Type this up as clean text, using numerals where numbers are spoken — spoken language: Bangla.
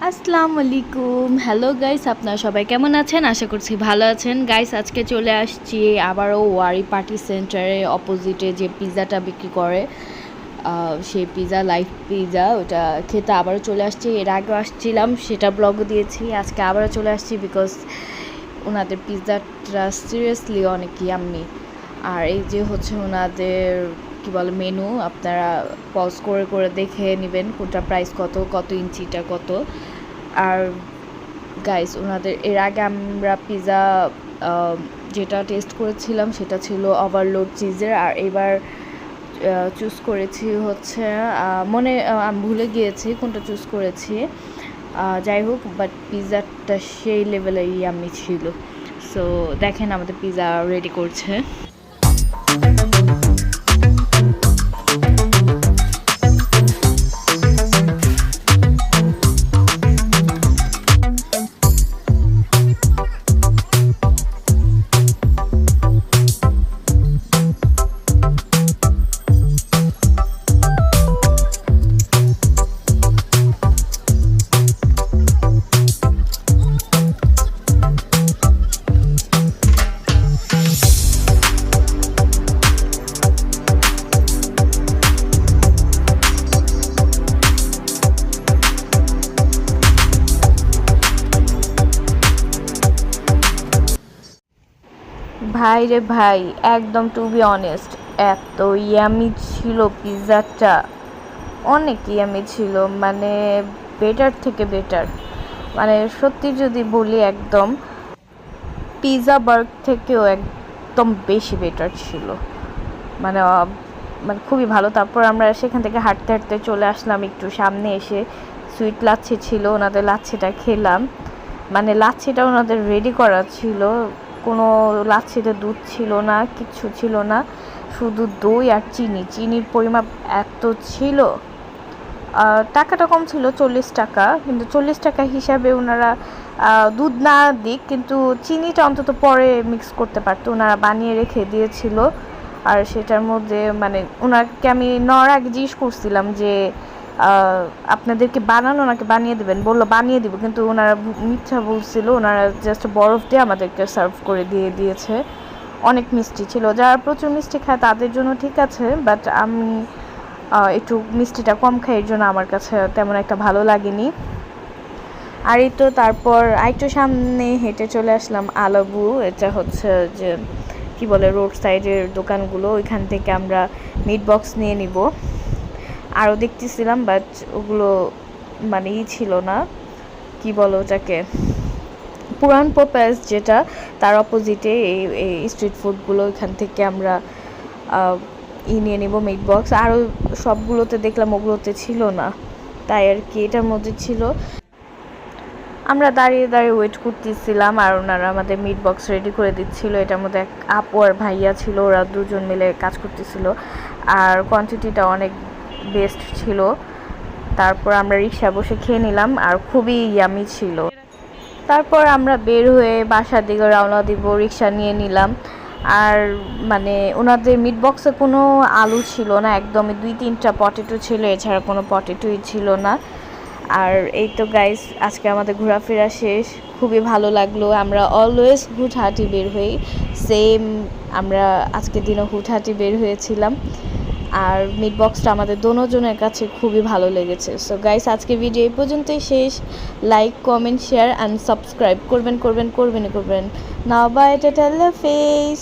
আসসালামু আলাইকুম। হ্যালো গাইস, আপনারা সবাই কেমন আছেন? আশা করছি ভালো আছেন। গাইস, আজকে চলে আসছি আবারও ওয়ারি পার্টি সেন্টারের অপোজিটে যে পিৎজাটা বিক্রি করে, সেই পিৎজা, লাইভ পিৎজা, ওটা খেতে আবারও চলে আসছি। এর আগেও আসছিলাম, সেটা ব্লগও দিয়েছি। আজকে আবারও চলে আসছি বিকজ ওনাদের পিৎজাটা সিরিয়াসলি অনেক ইয়াম্মি। আর এই যে হচ্ছে ওনাদের কী বলে মেনু, আপনারা পজ করে করে দেখে নেবেন কোনটা প্রাইস কত, কত ইঞ্চিটা কত। আর গাইস, ওনাদের এর আগে আমরা পিৎজা যেটা টেস্ট করেছিলাম সেটা ছিল ওভারলোড চিজের, আর এবার চুজ করেছি হচ্ছে আমি ভুলে গিয়েছি কোনটা চুজ করেছি। যাই হোক, বাট পিৎজাটা সেই লেভেলেরই আমি ছিল। সো দেখেন আমাদের পিৎজা রেডি করছে। ভাই রে ভাই, একদম টু বি অনেস্ট, এত ইয়ামি ছিল পিৎজাটা, অনেক ইয়ামি ছিল, মানে বেটার থেকে বেটার। মানে সত্যি যদি বলি, একদম পিৎজা বার্গ থেকেও একদম বেশি বেটার ছিল। মানে মানে খুবই ভালো। তারপর আমরা সেখান থেকে হাঁটতে হাঁটতে চলে আসলাম একটু সামনে, এসে সুইট লাচ্ছি ছিল, ওনাদের লাচ্ছিটা খেলাম। মানে লাচ্ছিটা ওনাদের রেডি করা ছিল, কোনো লাচ্ছিতে দুধ ছিল না, কিচ্ছু ছিল না, শুধু দই আর চিনির পরিমাপ এত ছিল। টাকাটা কম ছিল, 40 টাকা, কিন্তু 40 টাকা হিসাবে ওনারা দুধ না দিক, কিন্তু চিনিটা অন্তত পরে মিক্স করতে পারতো, ওনারা বানিয়ে রেখে দিয়েছিল। আর সেটার মধ্যে মানে ওনাকে আমি নেওয়ার আগে জিজ্ঞেস করছিলাম যে আপনাদেরকে বানানো নাকি বানিয়ে দেবেন, বললো বানিয়ে দিব, কিন্তু ওনারা মিথ্যা বলছিল। ওনারা জাস্ট বরফ দিয়ে আমাদেরকে সার্ভ করে দিয়েছে। অনেক মিষ্টি ছিল, যারা প্রচুর মিষ্টি খায় তাদের জন্য ঠিক আছে, বাট আমি একটু মিষ্টিটা কম খাই, এর জন্য আমার কাছে তেমন একটা ভালো লাগেনি। আর এই তো তারপর একটু সামনে হেঁটে চলে আসলাম আলাবু। এটা হচ্ছে যে কি বলে, রোড সাইডের দোকানগুলো, ওইখান থেকে আমরা মিট বক্স নিয়ে নিব। আরও দেখতেছিলাম, বাট ওগুলো মানে ছিল না, কি বলো ওটাকে, পুরান পপাস যেটা, তার অপোজিটে এই স্ট্রিট ফুডগুলো, ওইখান থেকে আমরা নিয়ে নিব মিট বক্স। আরও সবগুলোতে দেখলাম ওগুলোতে ছিল না, তাই আর কি এটার মধ্যে ছিল। আমরা দাঁড়িয়ে দাঁড়িয়ে ওয়েট করতেছিলাম, আর ওনারা আমাদের মিট বক্স রেডি করে দিচ্ছিল। এটার মধ্যে এক আপু আর ভাইয়া ছিল, ওরা দুজন মিলে কাজ করতেছিল, আর কোয়ান্টিটিটা অনেক বেস্ট ছিল। তারপর আমরা রিক্সা বসে খেয়ে নিলাম, আর খুবই ইয়ামি ছিল। তারপর আমরা বের হয়ে বাসার দিকে রওনা দিব, রিক্সা নিয়ে নিলাম। আর মানে ওনাদের মিট বক্সে কোনো আলু ছিল না, একদমই 2-3টা পটেটো ছিল, এছাড়া কোনো পটেটোই ছিল না। আর এই তো গাইস, আজকে আমাদের ঘোরাফেরা শেষ, খুবই ভালো লাগলো। আমরা অলওয়েজ হুটহাঁটি বের হই, সেম আমরা আজকের দিনও হুটহাঁটি বের হয়েছিলাম। আর মিট বক্সটা আমাদের দোনোজনের কাছে খুবই ভালো লেগেছে। সো গাইস, আজকে ভিডিও এই পর্যন্তই শেষ। Like, comment, share and subscribe করবেন। নাও বাই, টাটা, আল্লাহ হাফেজ।